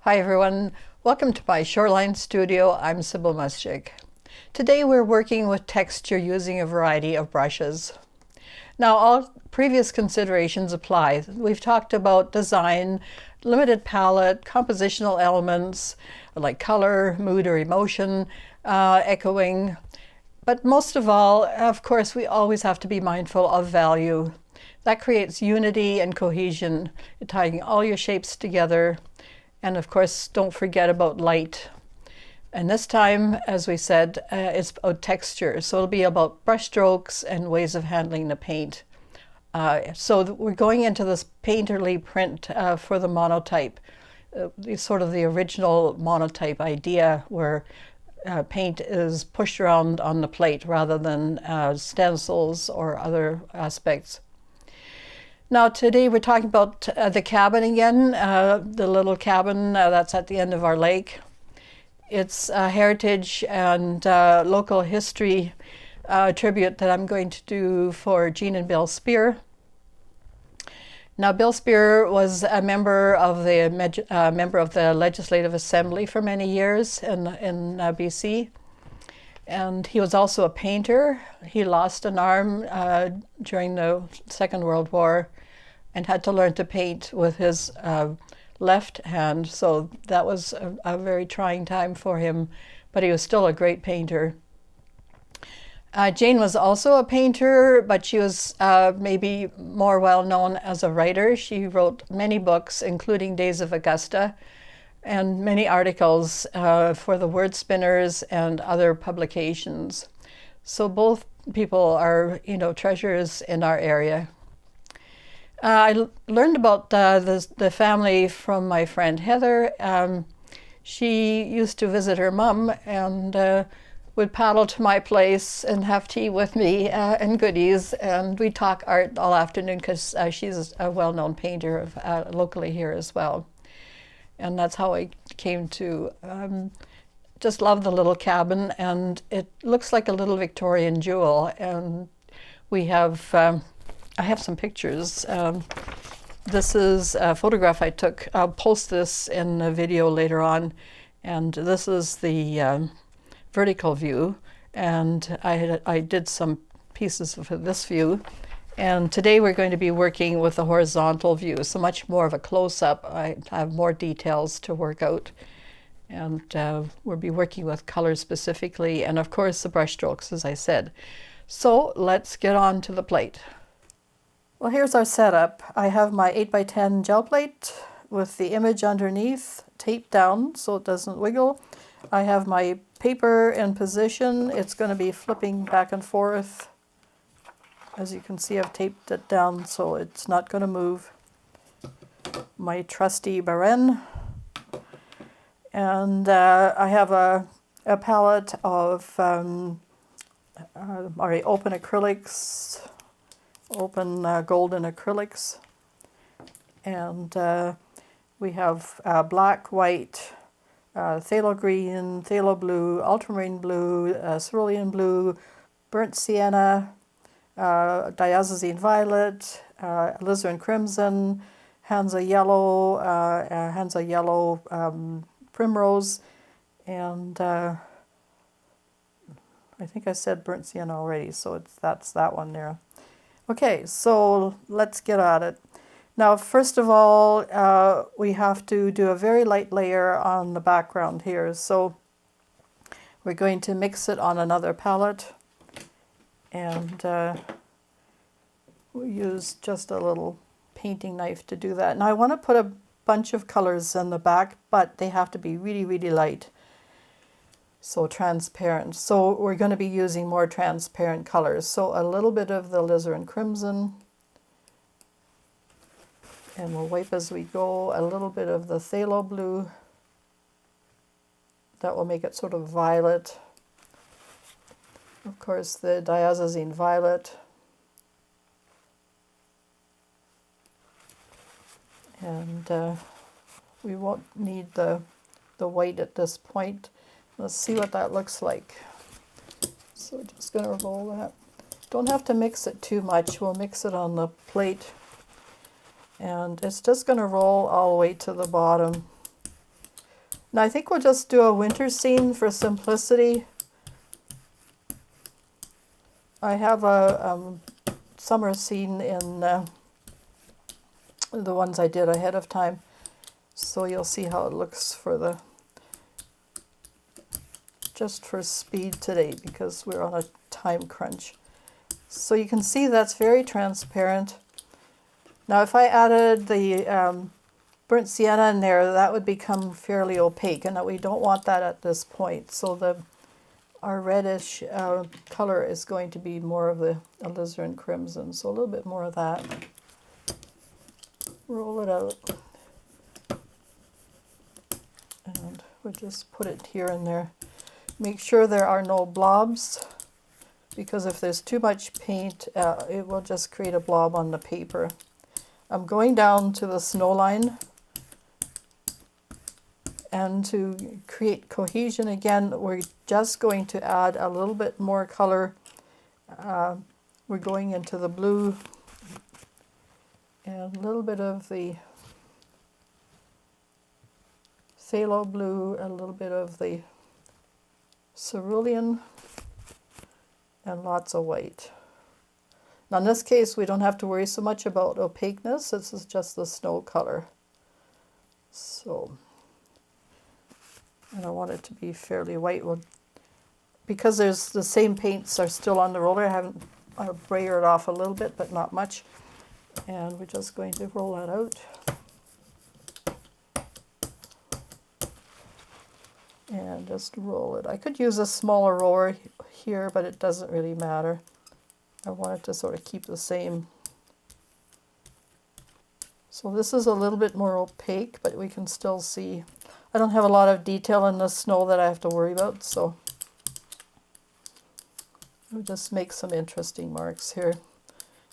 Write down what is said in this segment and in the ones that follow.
Hi everyone, welcome to my Shoreline Studio. I'm Sybille Muschik. Today we're working with texture using a variety of brushes. Now all previous considerations apply. We've talked about design, limited palette, compositional elements like color, mood or emotion, echoing. But most of all, of course, we always have to be mindful of value. That creates unity and cohesion, tying all your shapes together. And of course, don't forget about light. And this time, as we said, it's about texture. So it'll be about brush strokes and ways of handling the paint. So we're going into this painterly print for the monotype, sort of the original monotype idea where paint is pushed around on the plate rather than stencils or other aspects. Now today we're talking about the cabin again, the little cabin that's at the end of our lake. It's a heritage and local history tribute that I'm going to do for Jean and Bill Spear. Now Bill Spear was a member of the Legislative Assembly for many years in BC. And he was also a painter. He lost an arm during the Second World War and had to learn to paint with his left hand. So that was a very trying time for him, but he was still a great painter. Jane was also a painter, but she was maybe more well known as a writer. She wrote many books, including Days of Augusta, and many articles for the Word Spinners and other publications. So both people are, treasures in our area. I learned about the family from my friend Heather. She used to visit her mom and would paddle to my place and have tea with me and goodies, and we'd talk art all afternoon because she's a well-known painter locally here as well. And that's how I came to just love the little cabin, and it looks like a little Victorian jewel. And we have, I have some pictures. This is a photograph I took. I'll post this in a video later on. And this is the vertical view. And I did some pieces of this view. And today we're going to be working with the horizontal view, so much more of a close-up. I have more details to work out. And we'll be working with color specifically, and of course the brush strokes, as I said. So let's get on to the plate. Well, here's our setup. I have my 8x10 gel plate with the image underneath, taped down so it doesn't wiggle. I have my paper in position. It's going to be flipping back and forth. As you can see, I've taped it down so it's not going to move. My trusty Baren. And I have a palette of open acrylics, open golden acrylics. And we have black, white, phthalo green, phthalo blue, ultramarine blue, cerulean blue, burnt sienna, diazazine violet, alizarin crimson, Hansa yellow, primrose, and I think I said burnt sienna already, so that's that one there. Okay, so let's get at it. Now, first of all, we have to do a very light layer on the background here. So we're going to mix it on another palette. And we'll use just a little painting knife to do that. Now I want to put a bunch of colors in the back, but they have to be really, really light. So transparent. So we're going to be using more transparent colors. So a little bit of the alizarin crimson. And we'll wipe as we go. A little bit of the phthalo blue. That will make it sort of violet. Of course, the diazazine violet. And we won't need the white at this point. Let's see what that looks like. So we're just going to roll that. Don't have to mix it too much. We'll mix it on the plate. And it's just going to roll all the way to the bottom. Now I think we'll just do a winter scene for simplicity. I have a summer scene in the ones I did ahead of time, so you'll see how it looks for the, just for speed today because we're on a time crunch. So you can see that's very transparent. Now if I added the burnt sienna in there, that would become fairly opaque, and that we don't want that at this point. So our reddish color is going to be more of the alizarin crimson, so a little bit more of that. Roll it out. And we'll just put it here and there. Make sure there are no blobs, because if there's too much paint, it will just create a blob on the paper. I'm going down to the snow line, and to create cohesion again, we're just going to add a little bit more color. We're going into the blue and a little bit of the phthalo blue, a little bit of the cerulean, and lots of white. Now in this case, we don't have to worry so much about opaqueness. This is just the snow color. So, and I want it to be fairly white. Well, because there's the same paints are still on the roller, I'll brayer it off a little bit, but not much. And we're just going to roll that out. And just roll it. I could use a smaller roller here, but it doesn't really matter. I want it to sort of keep the same. So this is a little bit more opaque, but we can still see. I don't have a lot of detail in the snow that I have to worry about, so we'll just make some interesting marks here,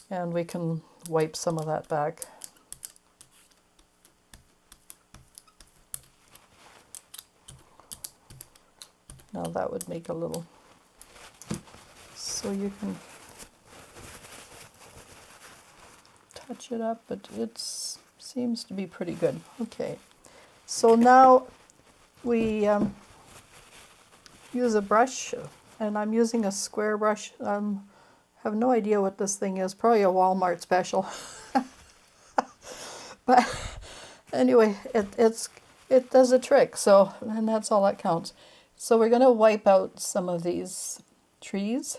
and we can wipe some of that back. Now that would make a little, so you can touch it up, but it seems to be pretty good. Okay, so now we use a brush, and I'm using a square brush. Have no idea what this thing is, probably a Walmart special. But anyway, it does a trick, so, and that's all that counts. So we're going to wipe out some of these trees.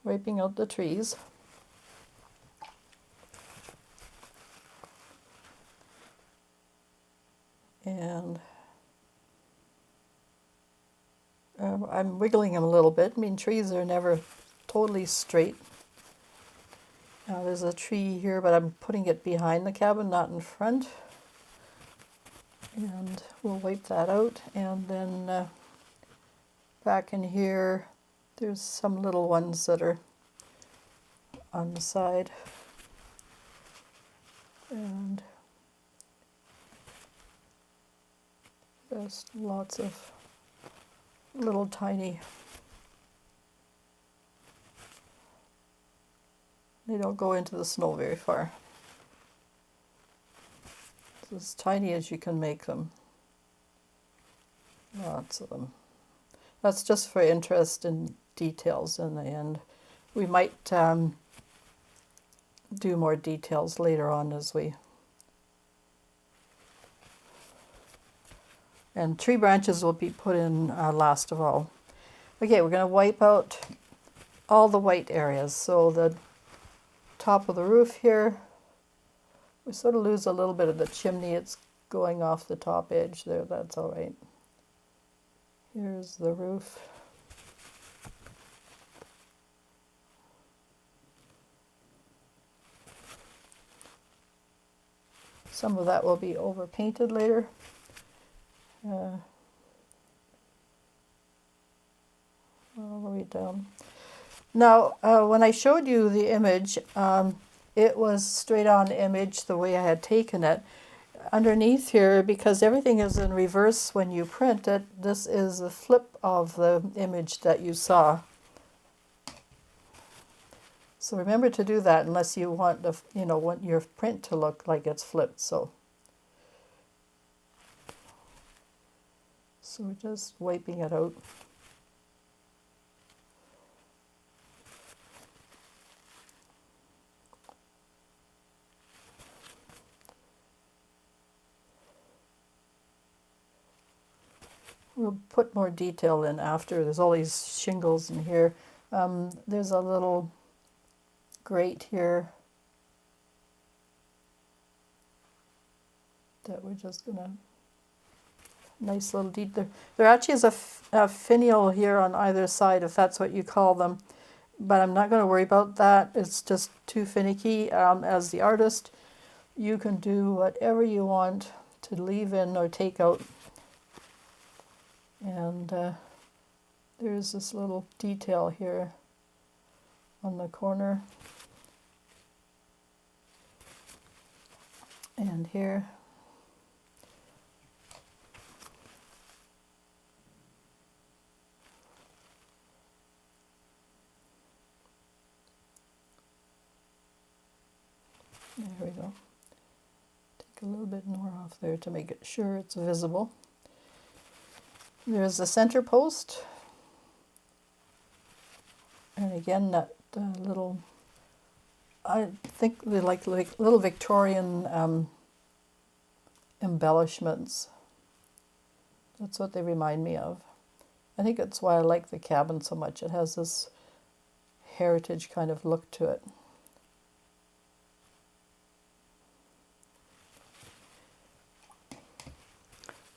Wiping out the trees. And I'm wiggling them a little bit. I mean, trees are never totally straight. Now there's a tree here, but I'm putting it behind the cabin, not in front. And we'll wipe that out. And then back in here, there's some little ones that are on the side. And just lots of little tiny, they don't go into the snow very far. It's as tiny as you can make them. Lots of them. That's just for interest in details in the end. We might do more details later on as we... And tree branches will be put in last of all. Okay, we're going to wipe out all the white areas. So the top of the roof here, we sort of lose a little bit of the chimney. It's going off the top edge there. That's all right. Here's the roof. Some of that will be overpainted later. All the way down. Now, when I showed you the image, it was straight on image the way I had taken it. Underneath here, because everything is in reverse when you print it, this is the flip of the image that you saw. So remember to do that unless you want the, want your print to look like it's flipped. So we're just wiping it out. We'll put more detail in after. There's all these shingles in here. There's a little grate here that we're just gonna, nice little detail. There actually is a finial here on either side, if that's what you call them, but I'm not going to worry about that. It's just too finicky. As the artist, you can do whatever you want to leave in or take out. And there's this little detail here on the corner. And here. There we go. Take a little bit more off there to make it sure it's visible. There's the center post. And again, that little, I think they're like little Victorian embellishments. That's what they remind me of. I think that's why I like the cabin so much. It has this heritage kind of look to it.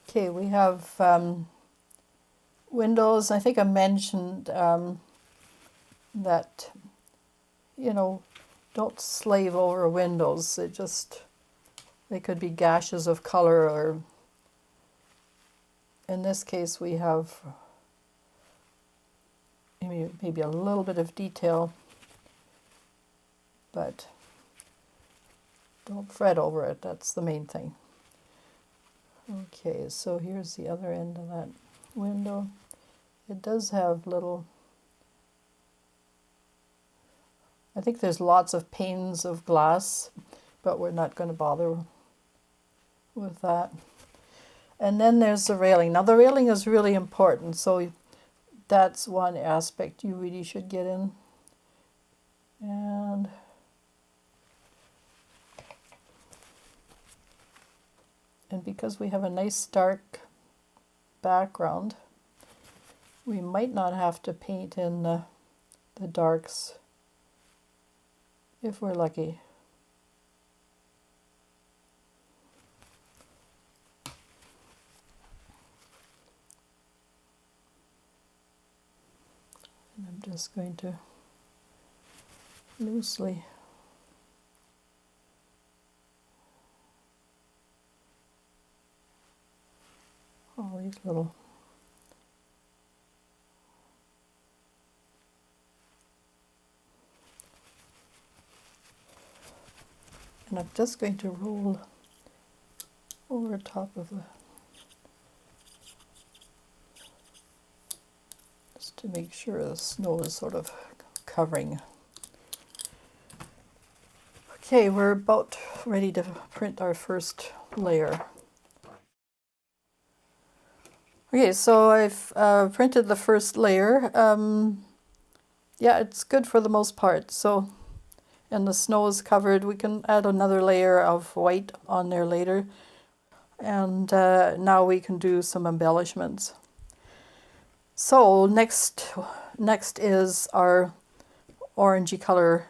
Okay, we have windows. I think I mentioned that, don't slave over windows. They could be gashes of color, or in this case we have maybe a little bit of detail, but don't fret over it. That's the main thing. Okay, so here's the other end of that window. It does have little, I think there's lots of panes of glass, but we're not going to bother with that. And then there's the railing. Now the railing is really important, so that's one aspect you really should get in. And because we have a nice dark background, we might not have to paint in the darks if we're lucky. And I'm just going to loosely all these little and I'm just going to roll over top of the, just to make sure the snow is sort of covering. Okay, we're about ready to print our first layer. Okay, so I've printed the first layer. Yeah, it's good for the most part. So, and the snow is covered. We can add another layer of white on there later. And now we can do some embellishments. So next is our orangey color.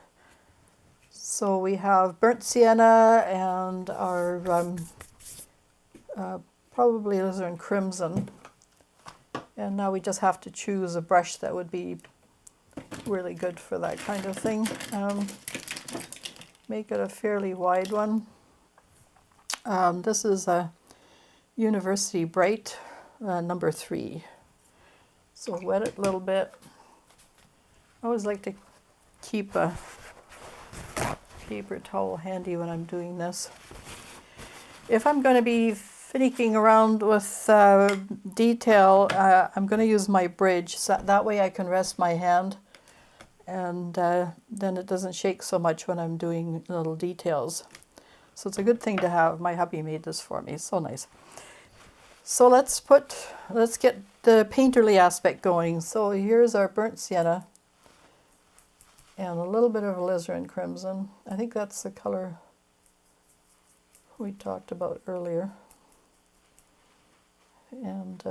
So we have burnt sienna and our probably alizarin crimson. And now we just have to choose a brush that would be really good for that kind of thing. Make it a fairly wide one. This is a University Bright number 3. So wet it a little bit. I always like to keep a paper towel handy when I'm doing this. If I'm going to be finicking around with detail, I'm going to use my bridge, so that way I can rest my hand and then it doesn't shake so much when I'm doing little details. So it's a good thing to have. My hubby made this for me. So nice. So let's get the painterly aspect going. So here's our burnt sienna and a little bit of alizarin crimson. I think that's the color we talked about earlier. And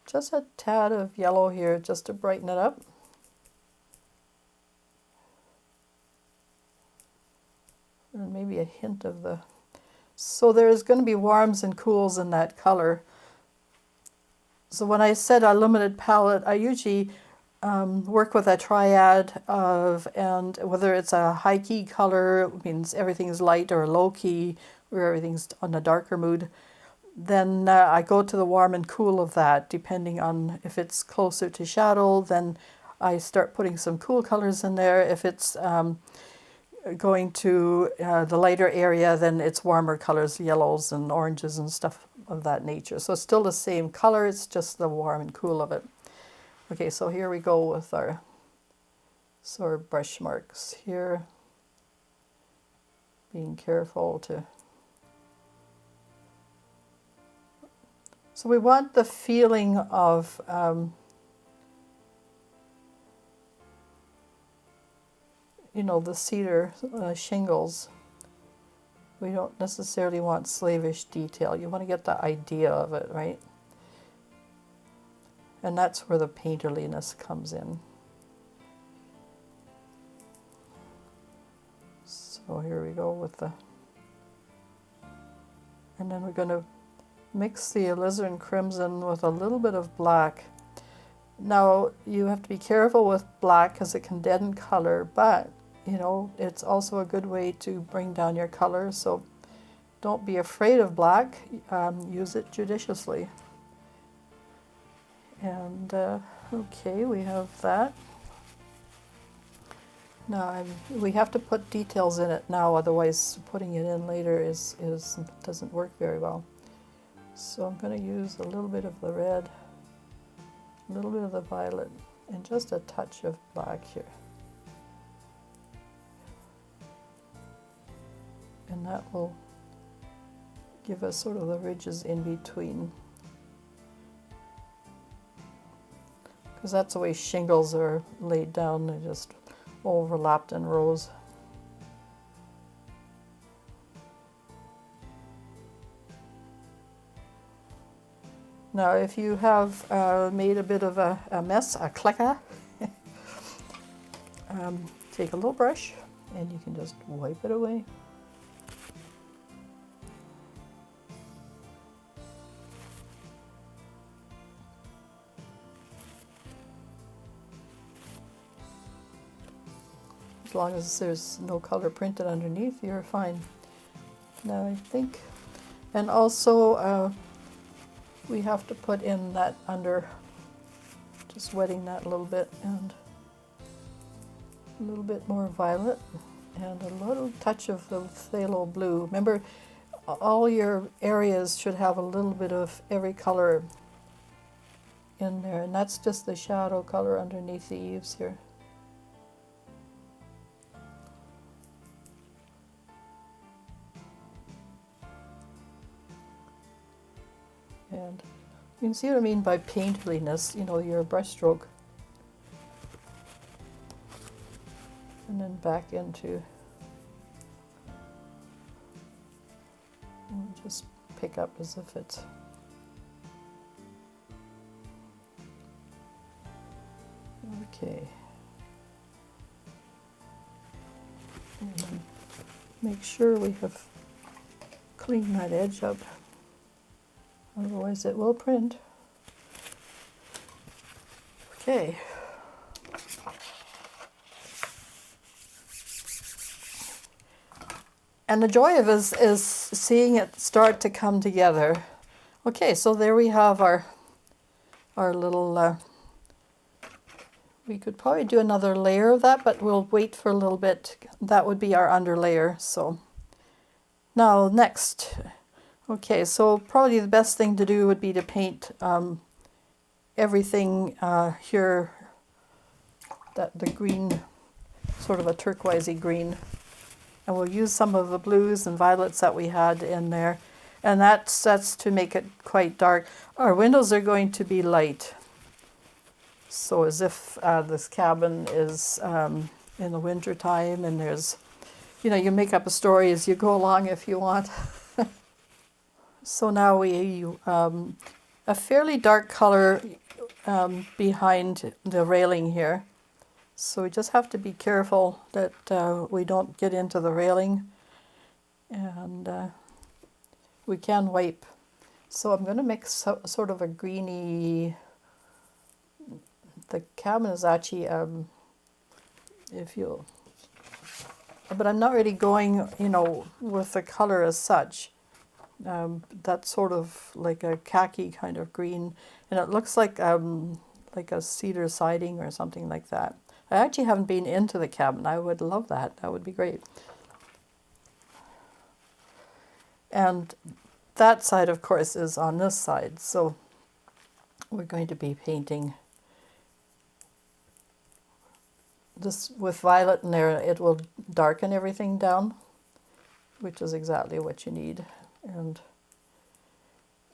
just a tad of yellow here just to brighten it up. And maybe a hint of the... So there's going to be warms and cools in that color. So when I said a limited palette, I usually work with a triad of, and whether it's a high key color, it means everything's light, or low key, where everything's on a darker mood. Then I go to the warm and cool of that, depending on if it's closer to shadow, then I start putting some cool colors in there. If it's going to the lighter area, then it's warmer colors, yellows and oranges and stuff of that nature. So it's still the same color, it's just the warm and cool of it. Okay, so here we go with our sort of brush marks here. Being careful to... So we want the feeling of you know, the cedar shingles. We don't necessarily want slavish detail. You want to get the idea of it, right? And that's where the painterliness comes in. So here we go with the... And then we're going to mix the alizarin crimson with a little bit of black. Now, you have to be careful with black because it can deaden color, but you know, it's also a good way to bring down your color, so don't be afraid of black. Use it judiciously. And okay, we have that. Now we have to put details in it now, otherwise putting it in later doesn't work very well. So I'm going to use a little bit of the red, a little bit of the violet, and just a touch of black here. And that will give us sort of the ridges in between. Because that's the way shingles are laid down, they're just overlapped in rows. Now if you have made a bit of a mess, a clicker, take a little brush and you can just wipe it away. As long as there's no color printed underneath, you're fine. Now I think, and also we have to put in that under, just wetting that a little bit, and a little bit more violet, and a little touch of the phthalo blue. Remember, all your areas should have a little bit of every color in there, and that's just the shadow color underneath the eaves here. And you can see what I mean by painterliness, you know, your brush stroke. And then back into, and just pick up as if it's, okay. And then make sure we have cleaned that edge up. Otherwise it will print. Okay. And the joy of it is seeing it start to come together. Okay, so there we have our little, we could probably do another layer of that, but we'll wait for a little bit. That would be our under layer. So now next. Okay, so probably the best thing to do would be to paint everything here, that the green sort of a turquoisey green. And we'll use some of the blues and violets that we had in there. And that's to make it quite dark. Our windows are going to be light. So as if this cabin is in the winter time, and there's, you know, you make up a story as you go along if you want. So now we a fairly dark color behind the railing here. So we just have to be careful that we don't get into the railing, and we can wipe. So I'm going to mix sort of a greeny. The cabin is actually, but I'm not really going, you know, with the color as such. That's sort of like a khaki kind of green, and it looks like a cedar siding or something like that. I actually haven't been into the cabin. I would love that. That would be great. And that side, of course, is on this side. So we're going to be painting this with violet in there. It will darken everything down, which is exactly what you need. And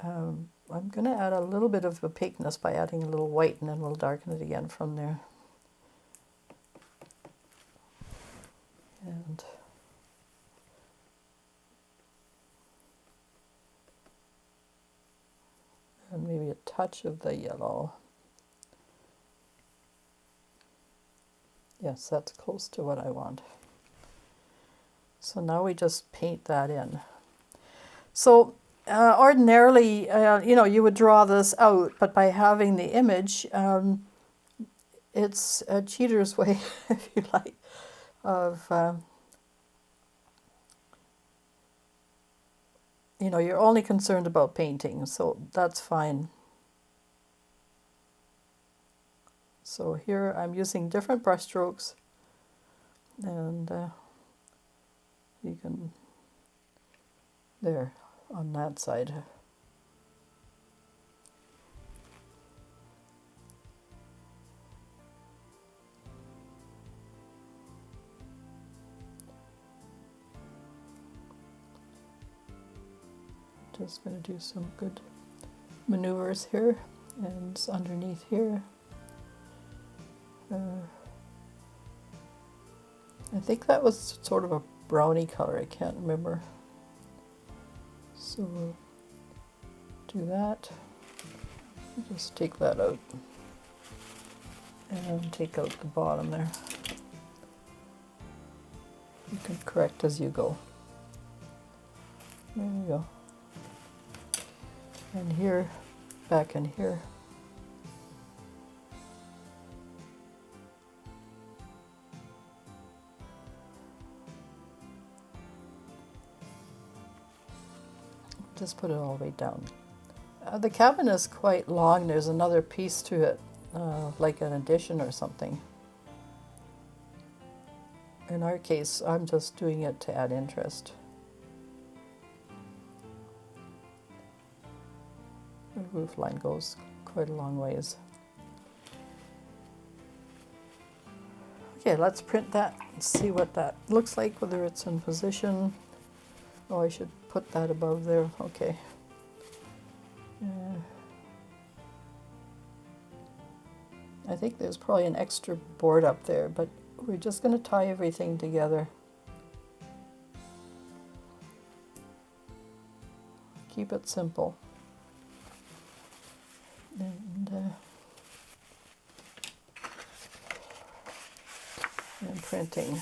I'm going to add a little bit of opaqueness by adding a little white, and then we'll darken it again from there. And maybe a touch of the yellow. Yes, that's close to what I want. So now we just paint that in. So ordinarily, you know, you would draw this out, but by having the image, it's a cheater's way, if you like, of, you know, you're only concerned about painting, so that's fine. So here I'm using different brush strokes, and you can, there, on that side. Just going to do some good maneuvers here, and underneath here. I think that was sort of a browny color, I can't remember. So we'll do that. Just take that out and take out the bottom there. You can correct as you go. There you go. And here, back in here. Just put it all the way down. The cabin is quite long. There's another piece to it, like an addition or something. In our case, I'm just doing it to add interest. The roof line goes quite a long ways. Okay, let's print that and see what that looks like, whether it's in position. Oh, I should put that above there. Okay. I think there's probably an extra board up there, but we're just going to tie everything together. Keep it simple. And printing.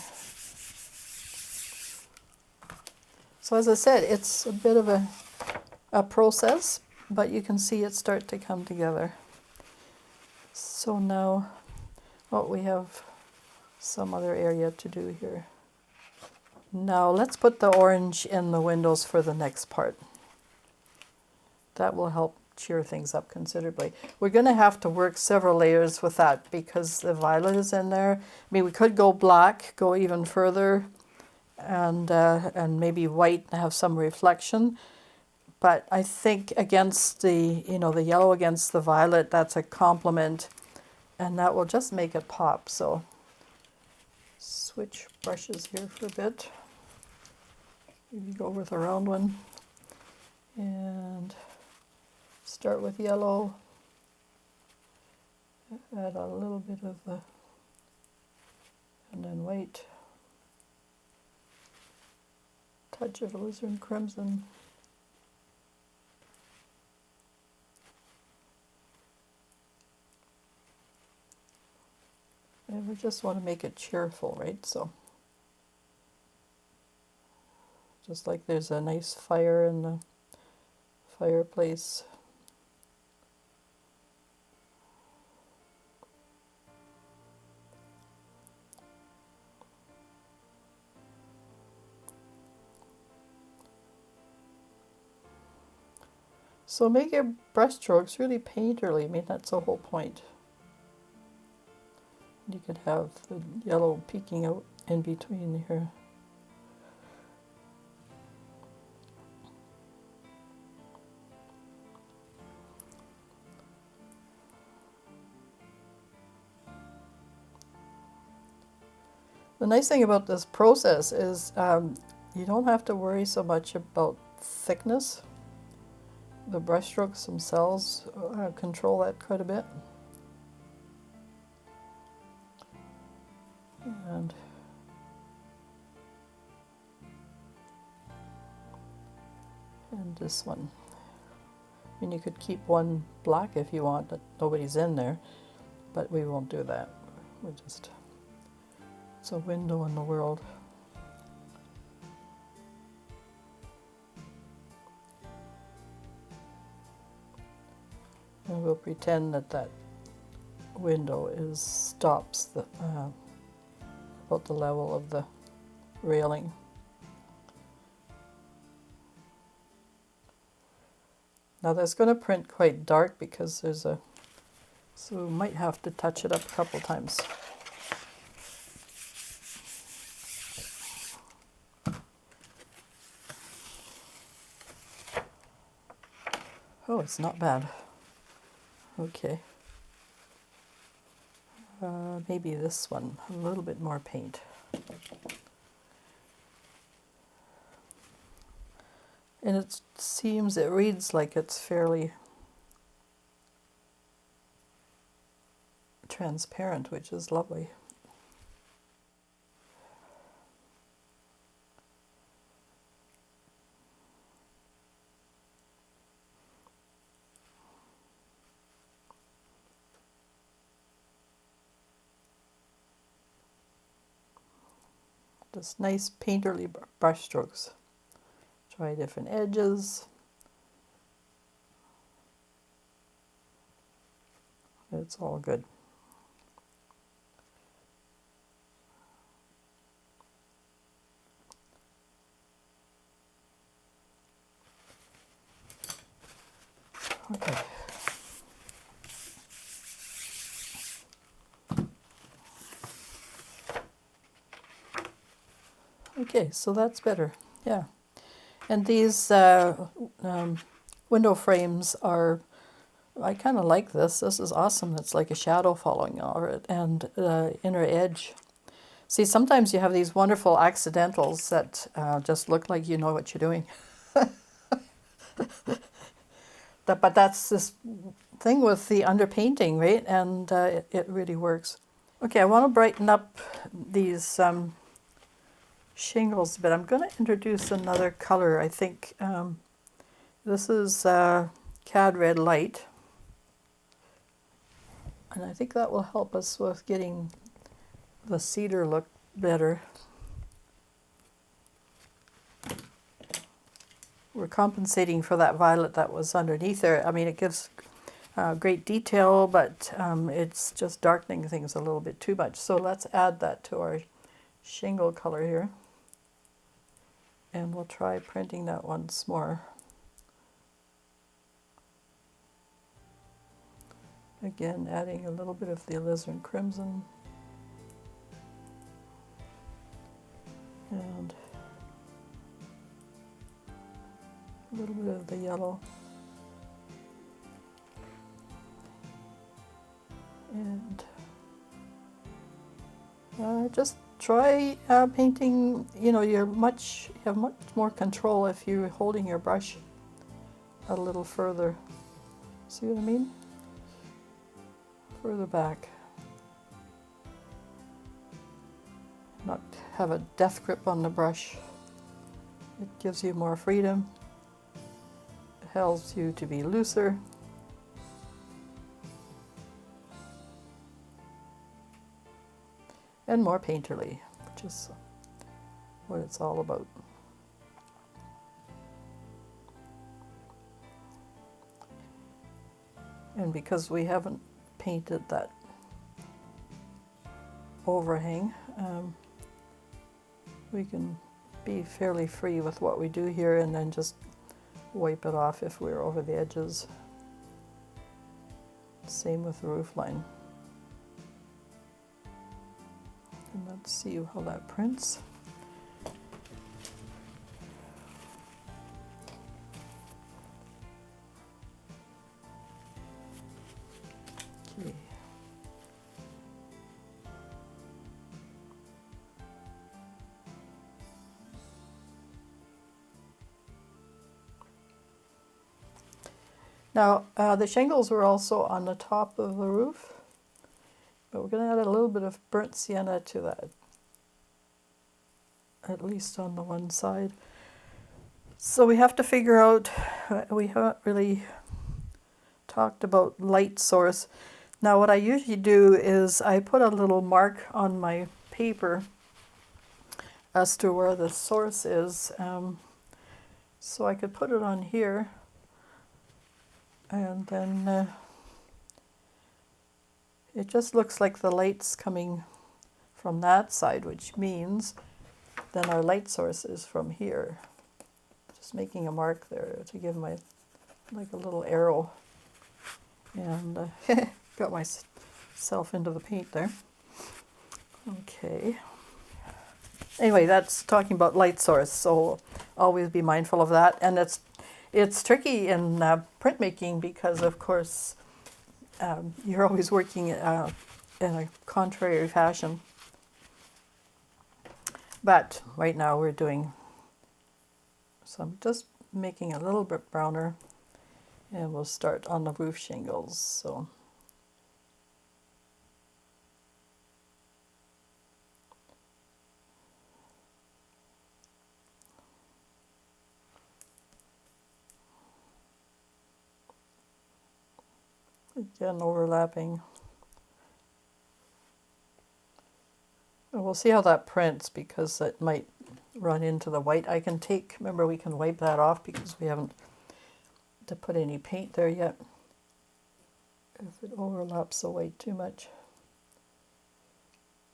So as I said, it's a bit of a process, but you can see it start to come together. So now, well, we have some other area to do here. Now let's put the orange in the windows for the next part. That will help cheer things up considerably. We're going to have to work several layers with that because the violet is in there. I mean, we could go black, go even further, and maybe white and have some reflection. But I think against the, you know, the yellow against the violet, that's a complement, and that will just make it pop. So switch brushes here for a bit. Maybe go with a round one. And start with yellow. Add a little bit of the, and then white. Touch of alizarin crimson. And we just want to make it cheerful, right? So, just like there's a nice fire in the fireplace. So make your brush strokes really painterly. I mean, that's the whole point. You could have the yellow peeking out in between here. The nice thing about this process is you don't have to worry so much about thickness. The brush strokes themselves control that quite a bit. And this one. I mean, you could keep one black if you want, that nobody's in there, but we won't do that. We just, it's a window in the world. And we'll pretend that that window stops the, about the level of the railing. Now that's going to print quite dark because there's a, so we might have to touch it up a couple times. Oh, it's not bad. Okay. Maybe this one, a little bit more paint. And it seems, it reads like it's fairly transparent, which is lovely. Just nice painterly brush strokes. Try different edges. It's all good. Okay. Okay, so that's better. Yeah. And these window frames are, I kind of like this. This is awesome. It's like a shadow following over it, and the inner edge. See, sometimes you have these wonderful accidentals that just look like you know what you're doing. But that's this thing with the underpainting, right? And it really works. Okay, I want to brighten up these shingles a bit. I'm going to introduce another color. I think this is Cad Red Light. And I think that will help us with getting the cedar look better. We're compensating for that violet that was underneath there. I mean, it gives great detail, but it's just darkening things a little bit too much. So let's add that to our shingle color here. And we'll try printing that once more. Again, adding a little bit of the alizarin crimson. And a little bit of the yellow. And just Try painting, you know, you have much more control if you're holding your brush a little further. See what I mean? Further back. Not have a death grip on the brush. It gives you more freedom. It helps you to be looser. And more painterly, which is what it's all about. And because we haven't painted that overhang, we can be fairly free with what we do here and then just wipe it off if we're over the edges. Same with the roof line. And let's see how that prints. Okay. Now, the shingles were also on the top of the roof, but we're going to add a little bit of burnt sienna to that, at least on the one side. So we have to figure out, we haven't really talked about light source. Now what I usually do is I put a little mark on my paper as to where the source is. So I could put it on here, and then it just looks like the light's coming from that side, which means then our light source is from here. Just making a mark there to give my, like a little arrow. And got myself into the paint there. Okay. Anyway, that's talking about light source, so always be mindful of that. And it's tricky in printmaking because, of course, you're always working in a contrary fashion. But right now we're doing, so I'm just making a little bit browner, and we'll start on the roof shingles. So again, overlapping. And we'll see how that prints because it might run into the white. I can take, remember we can wipe that off because we haven't to put any paint there yet. If it overlaps the white too much.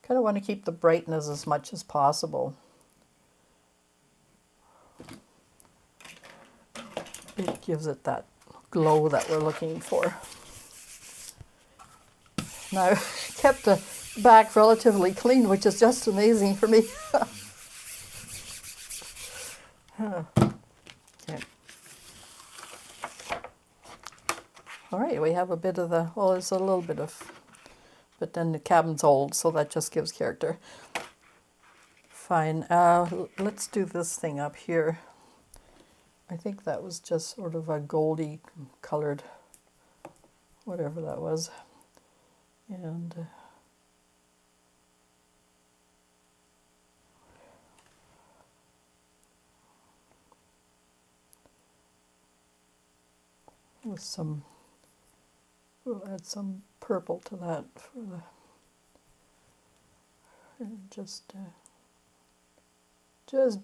Kind of want to keep the brightness as much as possible. It gives it that glow that we're looking for. Now, I kept the back relatively clean, which is just amazing for me. Okay. All right, we have a bit of the, well, it's a little bit of, but then the cabin's old, so that just gives character. Fine, let's do this thing up here. I think that was just sort of a goldy colored, whatever that was. And with some, we'll add some purple to that for the, and just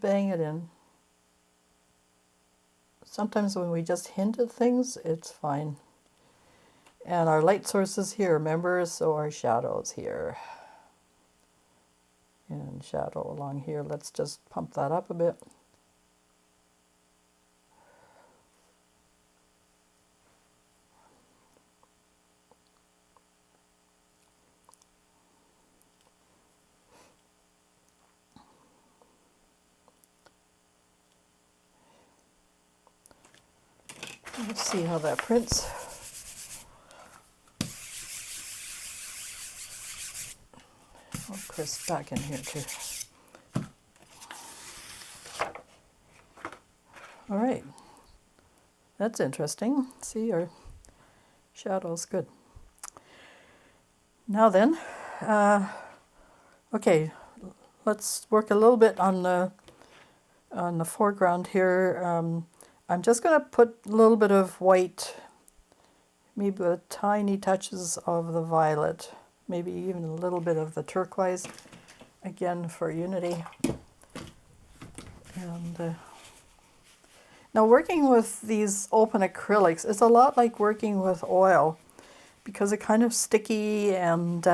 bang it in. Sometimes when we just hint at things, it's fine. And our light source is here, remember? So our shadow is here. And shadow along here. Let's just pump that up a bit. Let's see how that prints. crisp back in here too. All right, that's interesting. See, our shadow's good. Now then, okay, let's work a little bit on the foreground here. I'm just going to put a little bit of white, maybe with tiny touches of the violet, maybe even a little bit of the turquoise, again for unity. And now working with these open acrylics, it's a lot like working with oil because they're kind of sticky and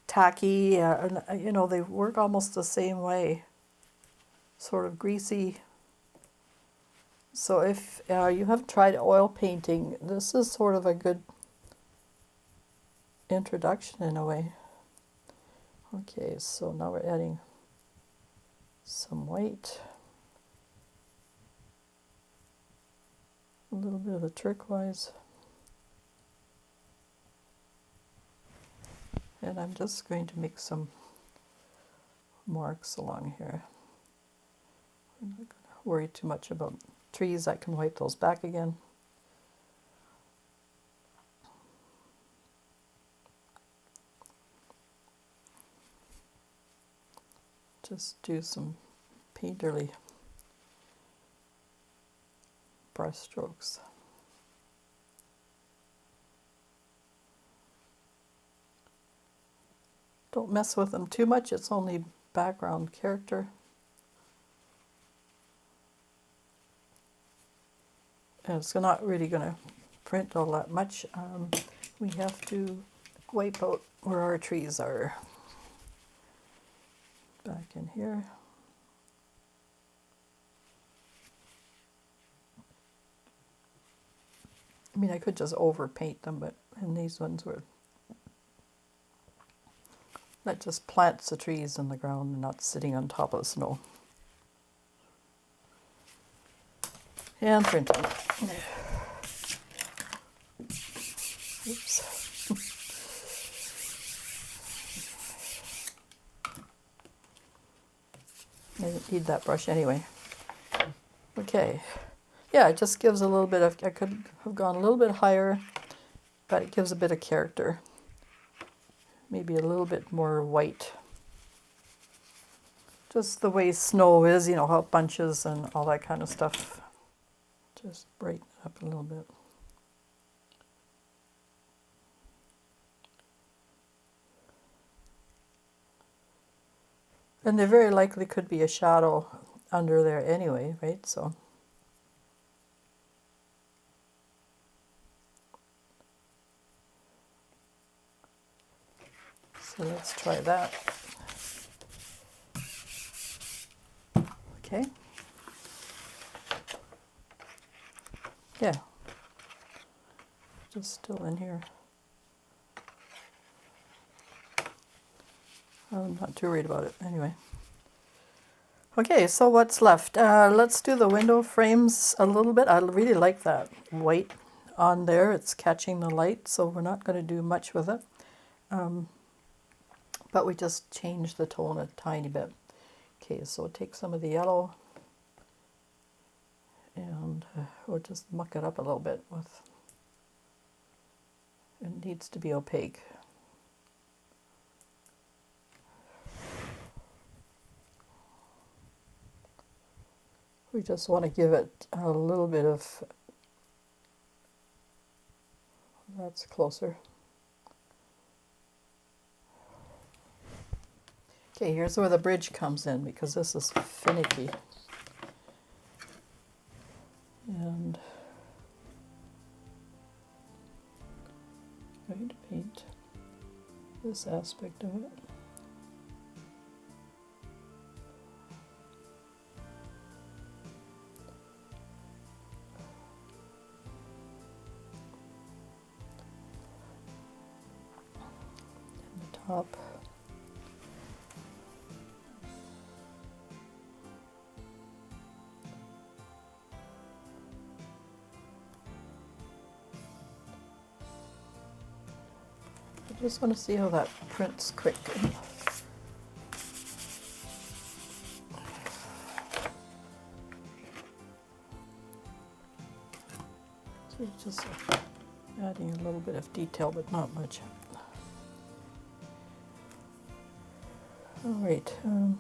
tacky, and you know, they work almost the same way, sort of greasy. So if you haven't tried oil painting, this is sort of a good introduction in a way. Okay, so now we're adding some white, a little bit of the turquoise, and I'm just going to make some marks along here. I'm not going to worry too much about trees. I can wipe those back again. Just do some painterly brush strokes. Don't mess with them too much, it's only background character. And it's not really going to print all that much. We have to wipe out where our trees are. Back in here. I mean, I could just overpaint them, but and these ones were, that just plants the trees in the ground and not sitting on top of the snow. And print them. Oops. I didn't need that brush anyway. Okay. Yeah, it just gives a little bit of, I could have gone a little bit higher, but it gives a bit of character. Maybe a little bit more white. Just the way snow is, you know, how it bunches and all that kind of stuff. Just brighten it up a little bit. And there very likely could be a shadow under there anyway, right? So let's try that. Okay. Yeah. Just still in here. I'm not too worried about it anyway. Okay, so what's left? Let's do the window frames a little bit. I really like that white on there. It's catching the light, so we're not going to do much with it. But we just change the tone a tiny bit. Okay, so take some of the yellow and we'll just muck it up a little bit with, it needs to be opaque. We just want to give it a little bit of, that's closer. Okay, here's where the bridge comes in because this is finicky. And I'm going to paint this aspect of it. And the top. I just want to see how that prints quick. Okay, just adding a little bit of detail, but not much. All right, and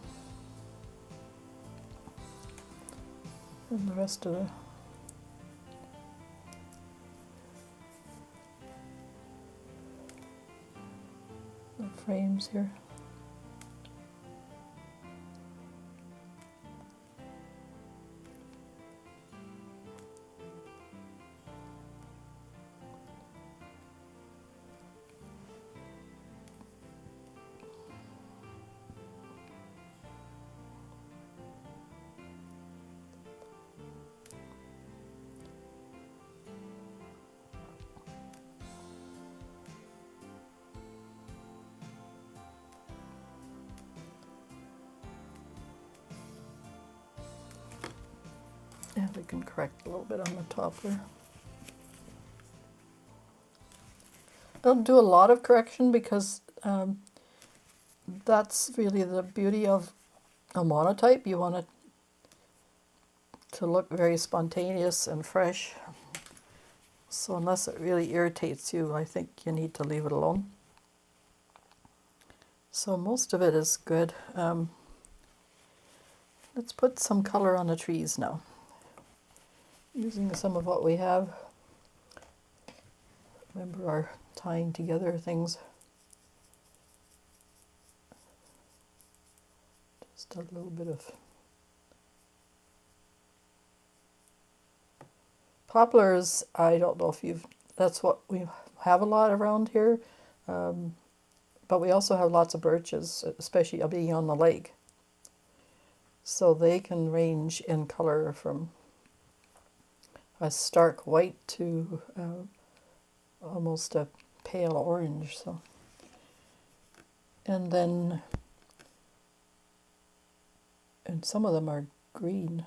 the rest of the frames here. And we can correct a little bit on the top there. Don't do a lot of correction because that's really the beauty of a monotype. You want it to look very spontaneous and fresh. So unless it really irritates you, I think you need to leave it alone. So most of it is good. Let's put some color on the trees now, using some of what we have. Remember our tying together things. Just a little bit of poplars. I don't know if that's what we have a lot around here, but we also have lots of birches, especially being on the lake. So they can range in color from a stark white to almost a pale orange. So, and some of them are green.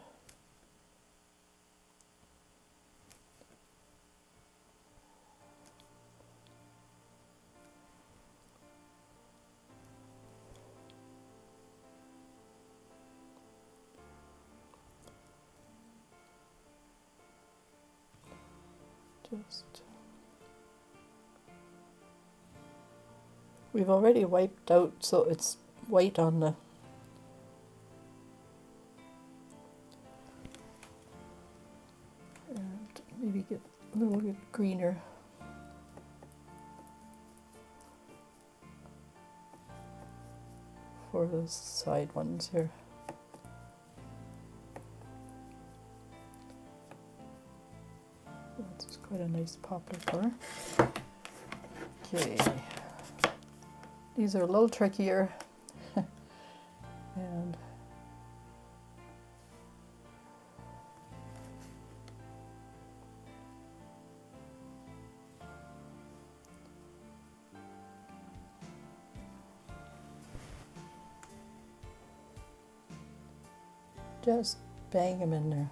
We've already wiped out, so it's white on the and maybe get a little bit greener. For the side ones here. That's quite a nice poplar color. Okay. These are a little trickier. And just bang them in there.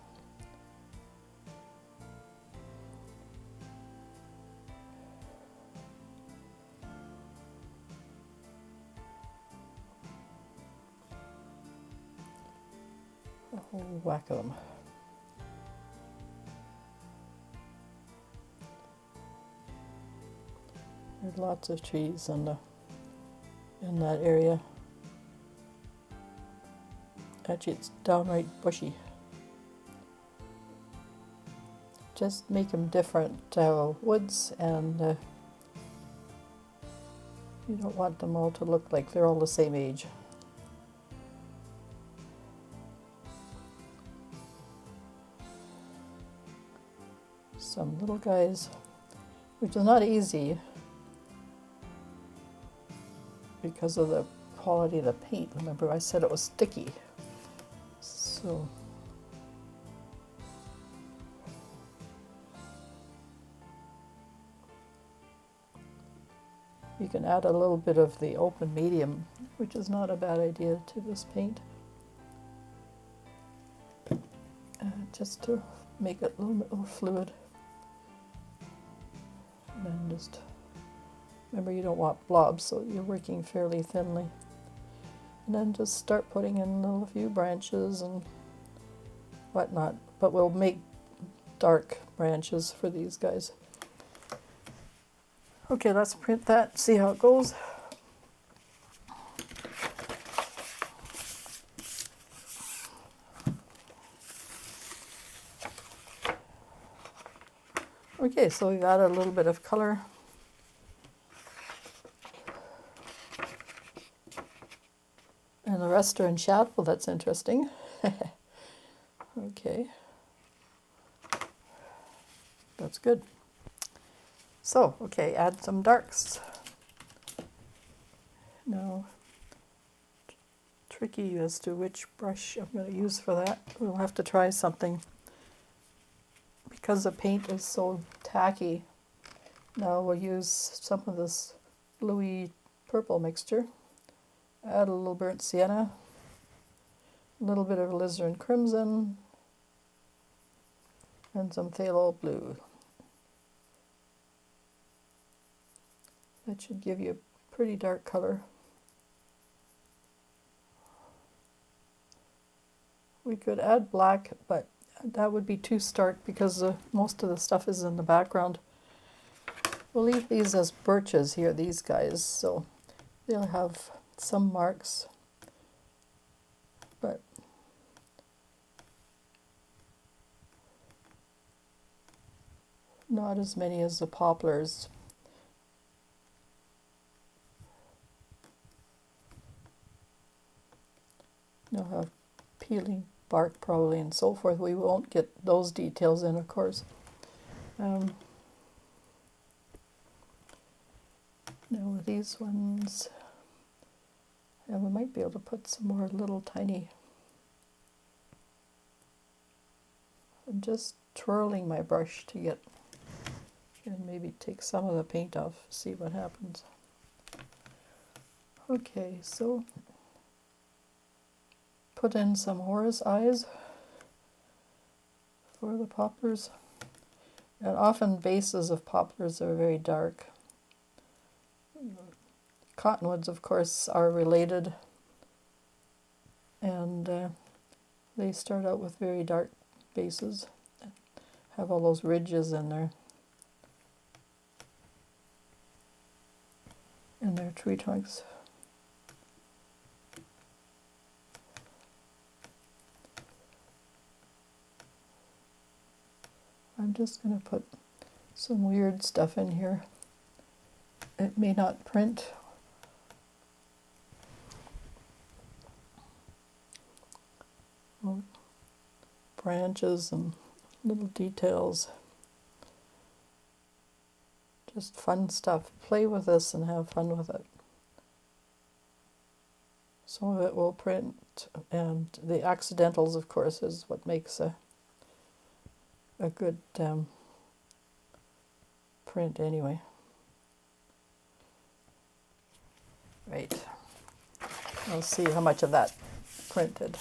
A whole whack of them. There's lots of trees in that area. Actually, it's downright bushy. Just make them different woods, and you don't want them all to look like they're all the same age. Some little guys, which is not easy because of the quality of the paint. Remember, I said it was sticky. So you can add a little bit of the open medium, which is not a bad idea, to this paint, just to make it a little bit more fluid. And then just remember, you don't want blobs, so you're working fairly thinly. And then just start putting in a few branches and whatnot. But we'll make dark branches for these guys. Okay, let's print that, see how it goes. Okay, so we've added a little bit of color. And the rest are in shadow. Well, that's interesting. Okay. That's good. So, okay, add some darks. Now, tricky as to which brush I'm going to use for that. We'll have to try something. Because the paint is so tacky, now we'll use some of this bluey purple mixture. Add a little burnt sienna, a little bit of alizarin crimson, and some phthalo blue. That should give you a pretty dark color. We could add black, but that would be too stark because most of the stuff is in the background. We'll leave these as birches here, these guys, so they'll have some marks, but not as many as the poplars. They'll have peeling bark probably and so forth. We won't get those details in, of course. Now with these ones, and we might be able to put some more little tiny. I'm just twirling my brush to get, and maybe take some of the paint off, see what happens. Okay, so put in some horse eyes for the poplars. And often bases of poplars are very dark. Cottonwoods, of course, are related, and they start out with very dark bases, have all those ridges in their tree trunks. I'm just going to put some weird stuff in here. It may not print. Well, branches and little details. Just fun stuff. Play with this and have fun with it. Some of it will print, and the accidentals, of course, is what makes a good print anyway. Right. I'll see how much of that printed.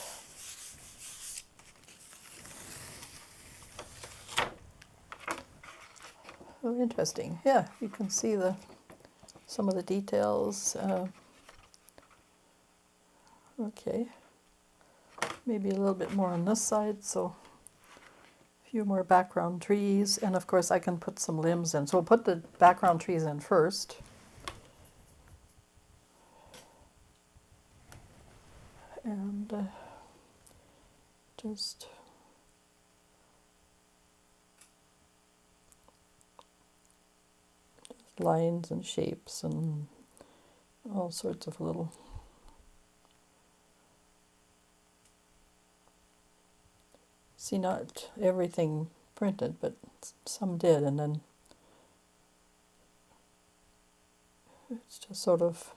Oh, interesting. Yeah, you can see some of the details. Okay. Maybe a little bit more on this side, so a few more background trees, and of course I can put some limbs in. So we'll put the background trees in first. And just lines and shapes and all sorts of little see, not everything printed, but some did, and then it's just sort of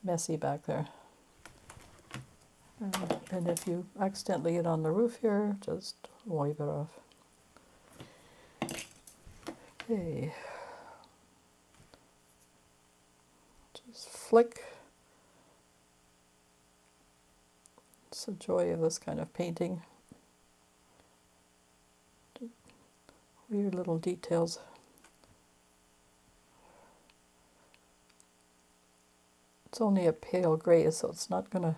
messy back there. And if you accidentally get on the roof here, just wipe it off. Okay. Just flick. It's the joy of this kind of painting. Weird little details. It's only a pale gray, so it's not gonna,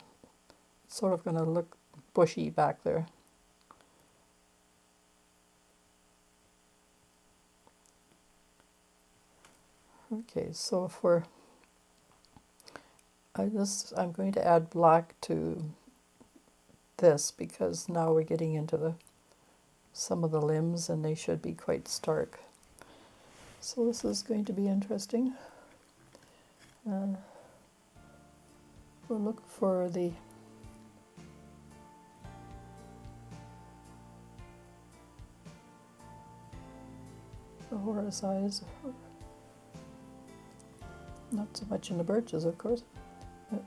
it's sort of gonna look bushy back there. Okay, so I'm going to add black to this because now we're getting into some of the limbs and they should be quite stark. So this is going to be interesting. We'll look for the horse eyes. Not so much in the birches, of course, but a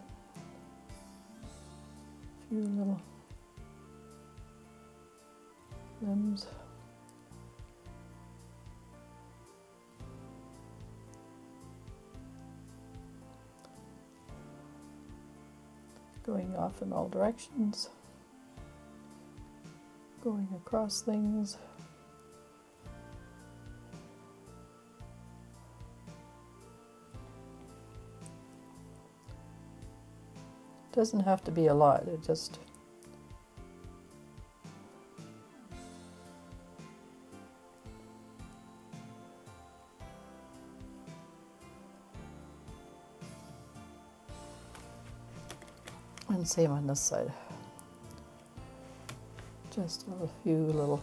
few little limbs. Going off in all directions, going across things. Doesn't have to be a lot, it just and same on this side. Just a few little,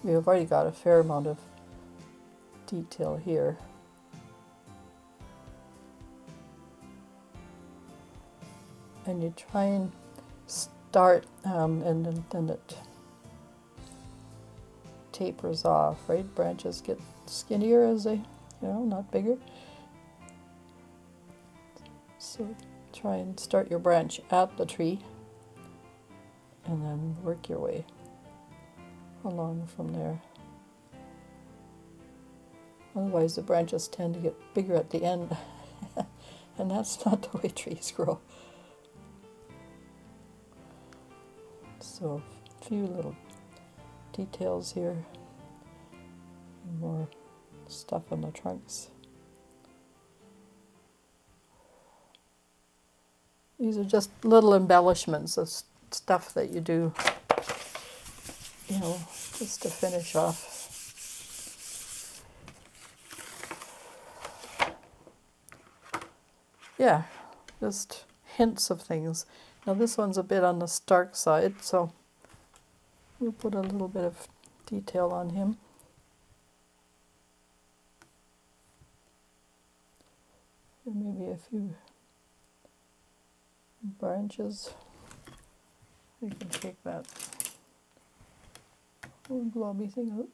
we've already got a fair amount of detail here. And you try and start, and then it tapers off, right? Branches get skinnier as they, not bigger. So try and start your branch at the tree and then work your way along from there. Otherwise the branches tend to get bigger at the end and that's not the way trees grow. So a few little details here, more stuff on the trunks. These are just little embellishments of stuff that you do, just to finish off. Yeah, just hints of things. Now this one's a bit on the stark side, so we'll put a little bit of detail on him. And maybe a few branches. You can take that little globby thing out.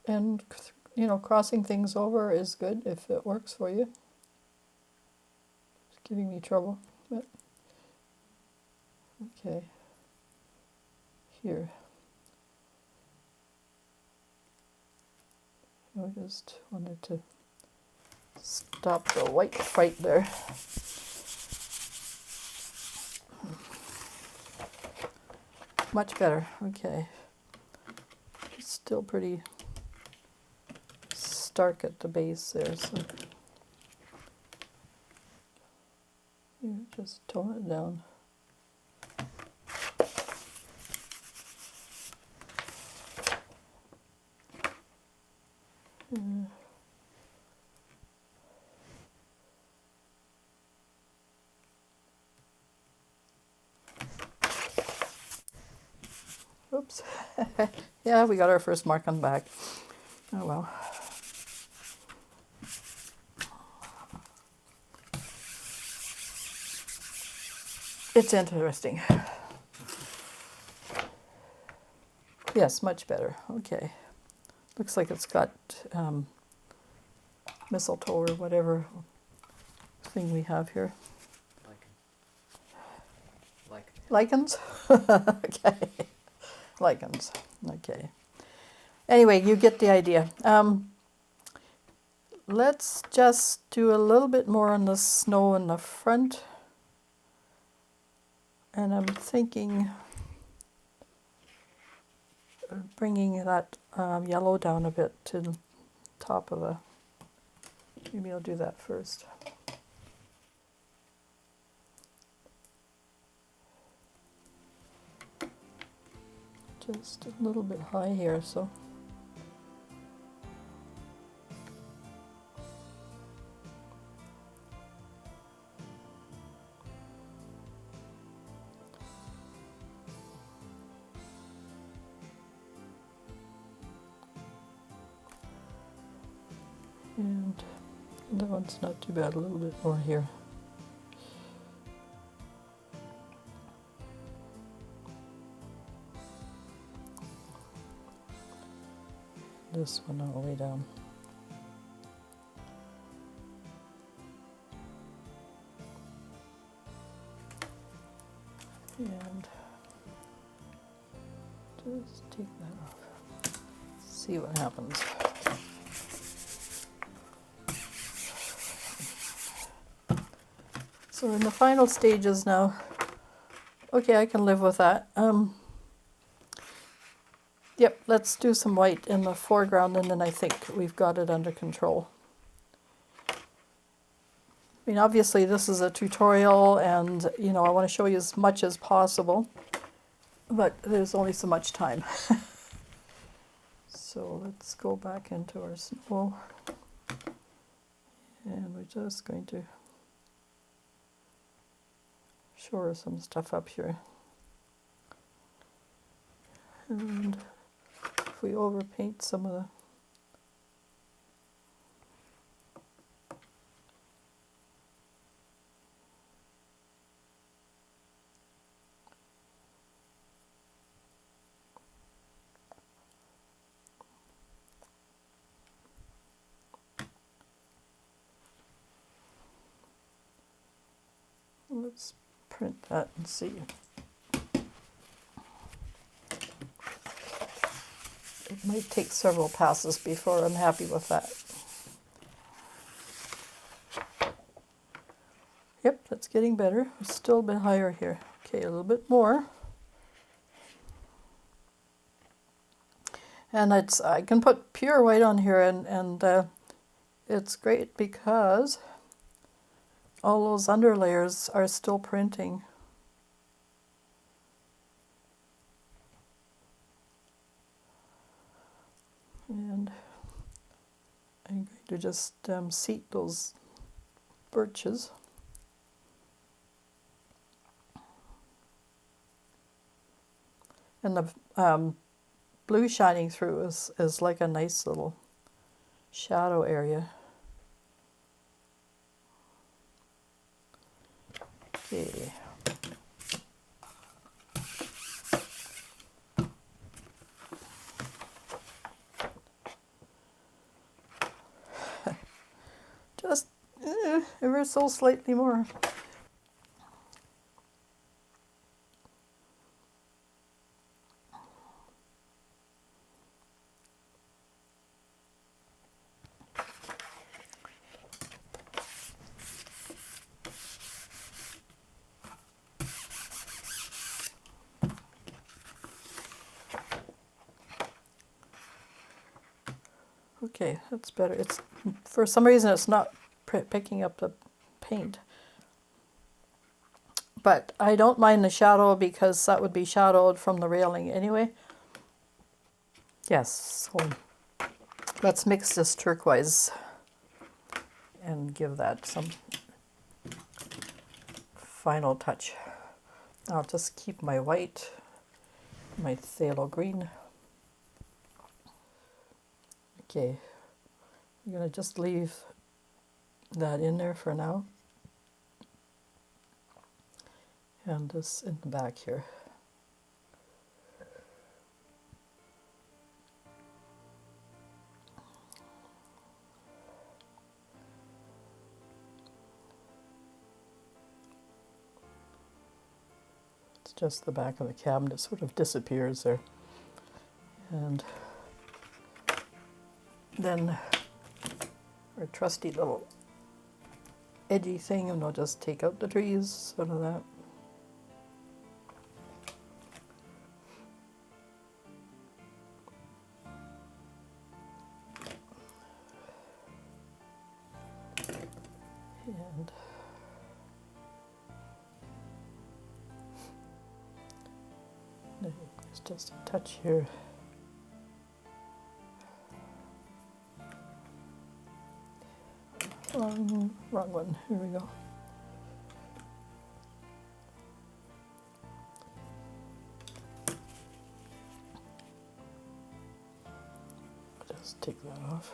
And, crossing things over is good if it works for you. It's giving me trouble, but okay. Here. I just wanted to stop the white fight there. Much better, okay. It's still pretty stark at the base there, so you just tone it down. Oops. Yeah, we got our first mark on the back. Oh well. It's interesting. Yes, much better. Okay. Looks like it's got mistletoe or whatever thing we have here. Lichens? Okay. Lichens. Okay. Anyway, you get the idea. Let's just do a little bit more on the snow in the front. And I'm thinking of bringing that yellow down a bit to the top of the, maybe I'll do that first. Just a little bit high here, so. And that one's not too bad, a little bit more here. This one all the way down. And just take that off. See what happens. So in the final stages now, okay, I can live with that. Yep, let's do some white in the foreground, and then I think we've got it under control. I mean, obviously this is a tutorial, and you know, I want to show you as much as possible, but there's only so much time. So let's go back into our snow, and we're just going to shore some stuff up here. And if we overpaint some of the let's print that and see. It might take several passes before I'm happy with that. Yep, that's getting better. It's still a bit higher here. Okay, a little bit more. And I can put pure white on here, and it's great because all those underlayers are still printing. And I'm going to just seat those birches. And the blue shining through is like a nice little shadow area. Okay. Just ever so slightly more. Okay, that's better. It's, for some reason it's not picking up the paint. But I don't mind the shadow because that would be shadowed from the railing anyway. Yes, so let's mix this turquoise and give that some final touch. I'll just keep my white, my phthalo green. Okay, I'm going to just leave that in there for now. And this in the back here. It's just the back of the cabinet, sort of disappears there. And then our trusty little edgy thing, and I'll just take out the trees out of that. And there's just a touch here. Wrong one. Here we go. Just take that off.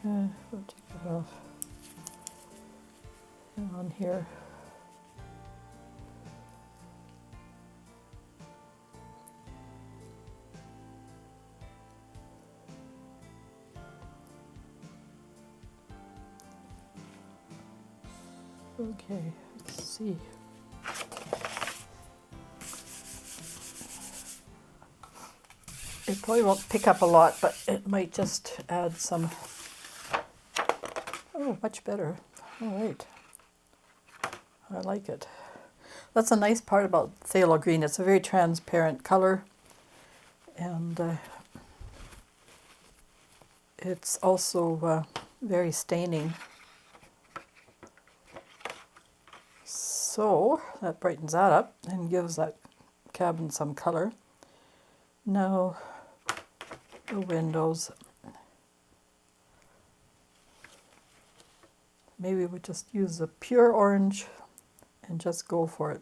We'll take it off. And on here. Okay, let's see. It probably won't pick up a lot, but it might just add some. Oh, much better. All right. I like it. That's a nice part about phthalo green. It's a very transparent color, and it's also very staining. So that brightens that up and gives that cabin some color. Now the windows. Maybe we just use a pure orange and just go for it.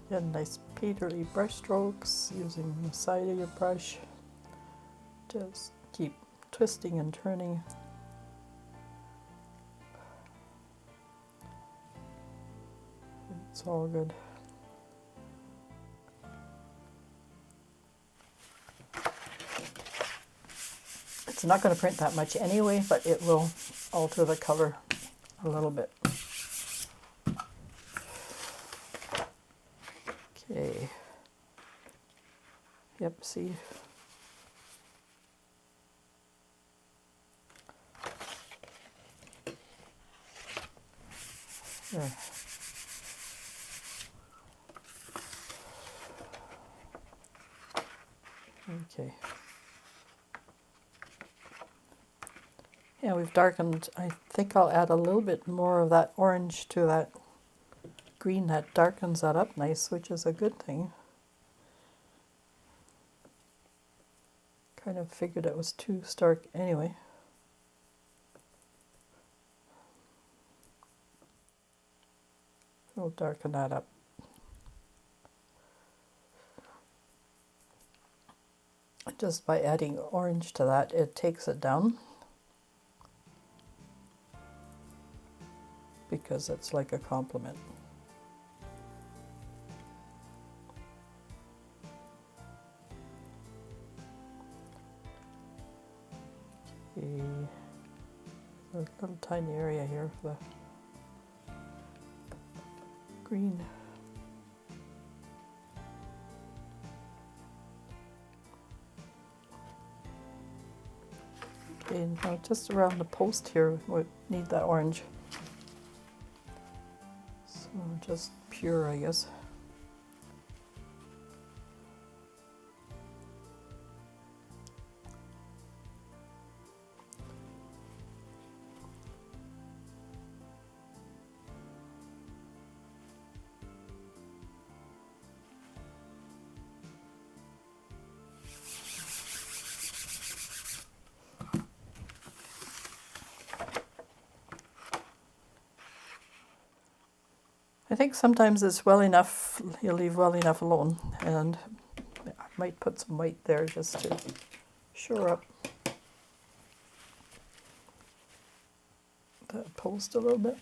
Get nice painterly brush strokes using the side of your brush. Just keep twisting and turning. It's all good. It's not going to print that much anyway, but it will alter the color a little bit. Okay. Yep, see. There. Okay. Yeah, we've darkened. I think I'll add a little bit more of that orange to that green. That darkens that up nice, which is a good thing. Kind of figured it was too stark anyway. We'll darken that up. Just by adding orange to that, it takes it down, because it's like a complement. Okay. A little tiny area here for the green. Okay, now just around the post here, we need that orange. So just pure, I guess. I think sometimes it's well enough, you leave well enough alone, and I might put some white there just to shore up that post a little bit.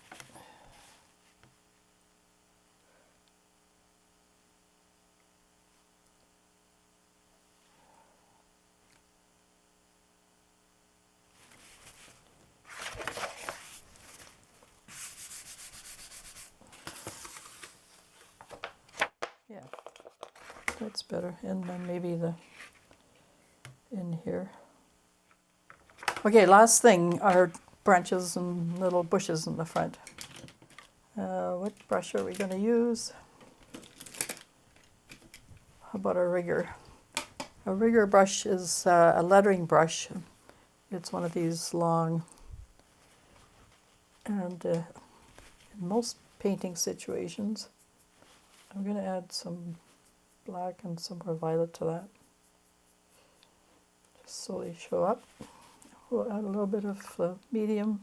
that's better. And then maybe the in here. Okay, last thing are branches and little bushes in the front. What brush are we going to use? How about a rigger? A rigger brush is a lettering brush. It's one of these long, and in most painting situations, I'm going to add some black and some more violet to that, just so they show up. We'll add a little bit of medium.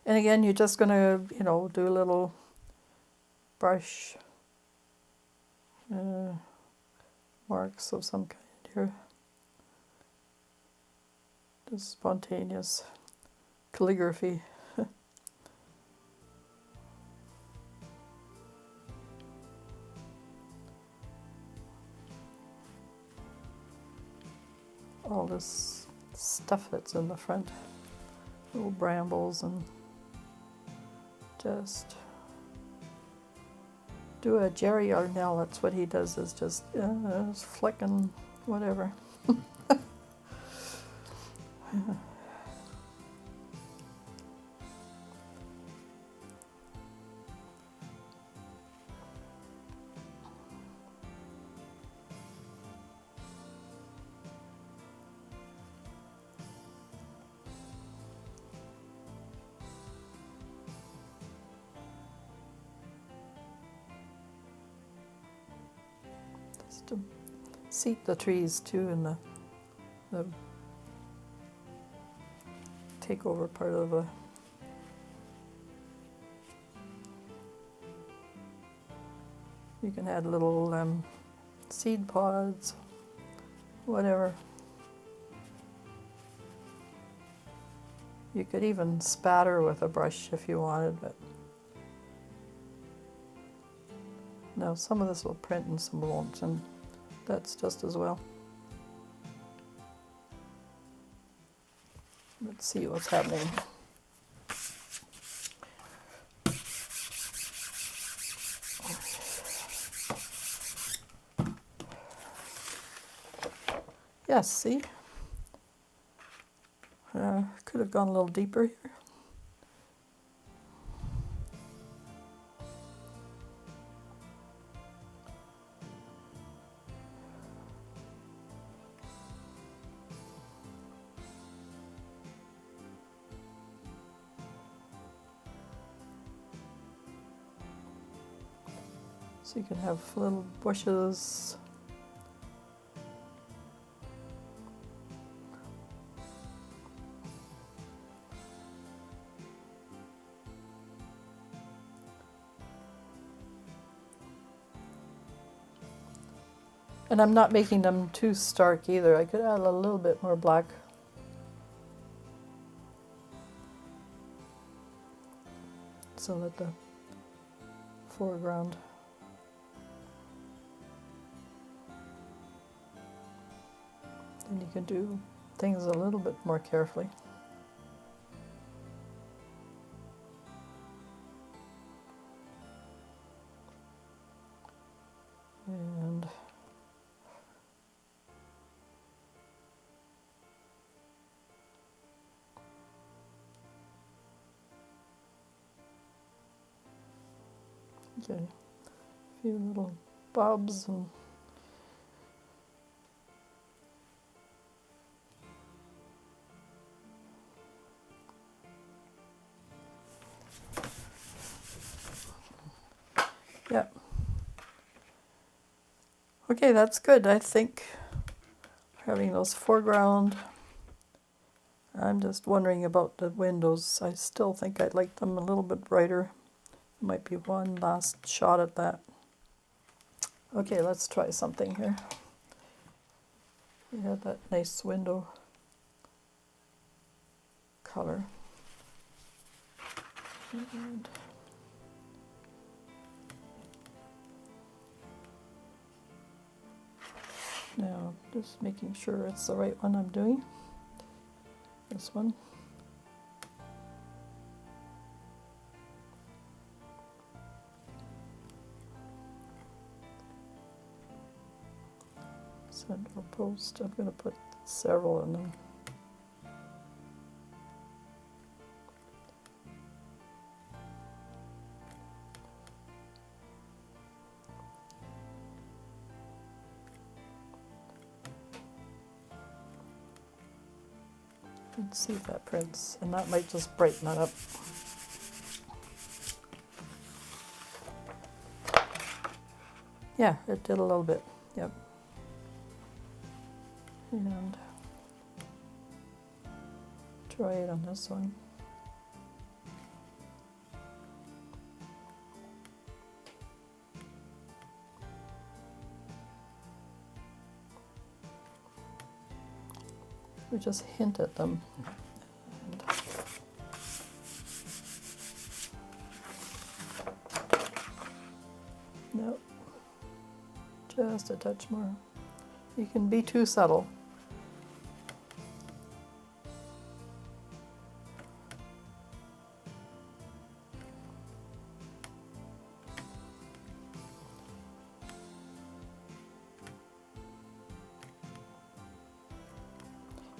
And again, you're just going to, do a little brush marks of some kind here. Just spontaneous calligraphy. All this stuff that's in the front, little brambles, and just do a Jerry Arnell. That's what he does, is just flicking whatever. To seat the trees too, in the take over part of the you can add little seed pods, whatever. You could even spatter with a brush if you wanted, but no, some of this will print and some won't, and that's just as well. Let's see what's happening. Yes, see? Could have gone a little deeper here. So you can have little bushes. And I'm not making them too stark either. I could add a little bit more black. So that the foreground. And you can do things a little bit more carefully. And okay, a few little bobs and yeah. Okay, that's good. I think having those foreground. I'm just wondering about the windows. I still think I'd like them a little bit brighter. Might be one last shot at that. Okay, let's try something here. We had that nice window color. And now, just making sure it's the right one I'm doing. This one. little post. I'm going to put several in them. Let's see if that prints, and that might just brighten it up. Yeah, it did a little bit, yep. And try it on this one. We just hint at them. Nope. Just a touch more. You can be too subtle.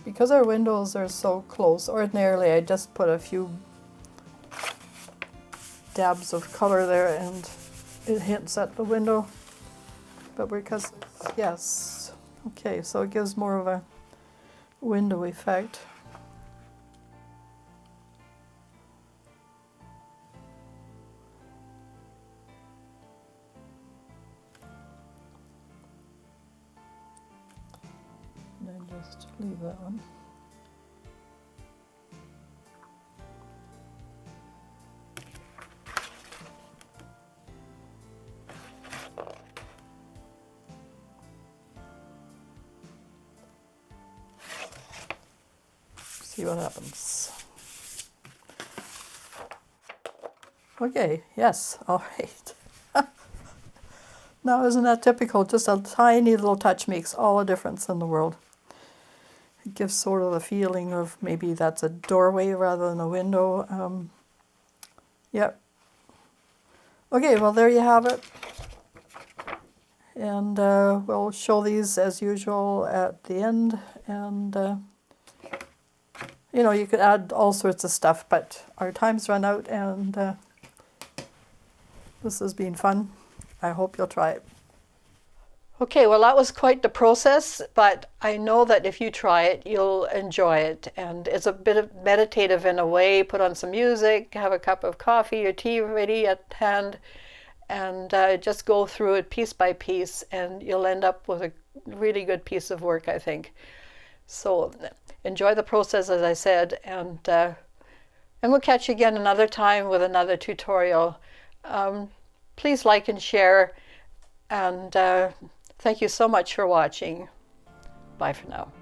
Because our windows are so close, ordinarily I just put a few dabs of color there and it hints at the window. But because, yes, okay, so it gives more of a window effect. Just leave that one. See what happens. Okay, yes, all right. Now, isn't that typical? Just a tiny little touch makes all the difference in the world. It gives sort of the feeling of maybe that's a doorway rather than a window. Yep. Okay, well, there you have it. And we'll show these as usual at the end. And, you know, you could add all sorts of stuff, but our time's run out and this has been fun. I hope you'll try it. Okay, well, that was quite the process, but I know that if you try it, you'll enjoy it. And it's a bit of meditative in a way. Put on some music, have a cup of coffee or tea ready at hand, and just go through it piece by piece, and you'll end up with a really good piece of work, I think. So enjoy the process, as I said, and we'll catch you again another time with another tutorial. Please like and share, and thank you so much for watching. Bye for now.